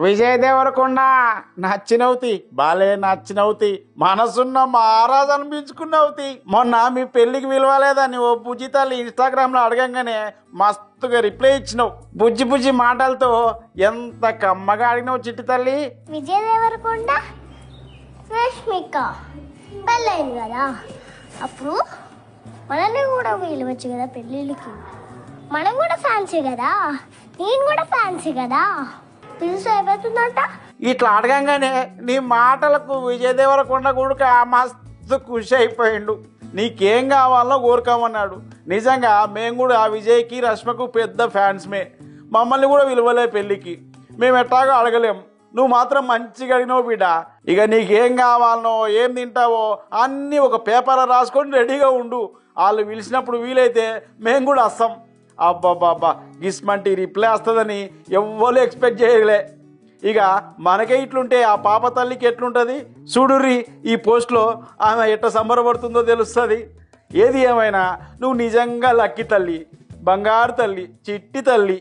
విజయ్ దేవరకొండ నచ్చినవుతి బాలే నచ్చినవుతి మనసున్న మహారాజు అనిపించుకున్నవుతి. మొన్న మీ పెళ్లికి విలువలేదని ఓ బుజ్జి తల్లి ఇన్స్టాగ్రామ్లో అడగంగానే మస్తుగా రిప్లై ఇచ్చినావు. బుజ్జి బుజ్జి మాటలతో ఎంత కమ్మగా అడిగినావు చిట్టి తల్లి. విజయ్ దేవరకొండ రష్మిక పెళ్ళైంది కదా, అప్పుడు మనల్ని కూడా పిలవచ్చు కదా పెళ్ళిళ్ళకి. మనం కూడా ఫ్యాన్సీ కదా, నేను కూడా ఫ్యాన్సీ కదా, పిలిచి అయిపోతుందంట. ఇట్లా అడగంగానే నీ మాటలకు విజయ్ దేవరకొండ కూడా మస్తు ఖుషి అయిపోయిండు. నీకేం కావాలో కోరుకోమన్నాడు. నిజంగా మేము కూడా ఆ విజయ్కి రష్మకు పెద్ద ఫ్యాన్స్మే. మమ్మల్ని కూడా విలువలే పెళ్ళికి, మేము ఎట్లాగో అడగలేం. నువ్వు మాత్రం మంచిగా అడిగినావు బిడ్డ. ఇక నీకేం కావాలనో ఏం తింటావో అన్నీ ఒక పేపర్ రాసుకొని రెడీగా ఉండు. వాళ్ళు పిలిచినప్పుడు వీలైతే మేము కూడా వస్తాం. అబ్బాబ్బాబ్బా గిస్మంటి రిప్లై వస్తుందని ఎవ్వరు ఎక్స్పెక్ట్ చేయలే. ఇక మనకే ఇట్లుంటే ఆ పాప తల్లికి ఎట్లుంటుంది చూడుర్రి. ఈ పోస్ట్లో ఆమె ఎట్ట సంబరపడుతుందో తెలుస్తుంది. ఏది ఏమైనా నువ్వు నిజంగా లక్కీ తల్లి, బంగారు తల్లి, చిట్టి తల్లి.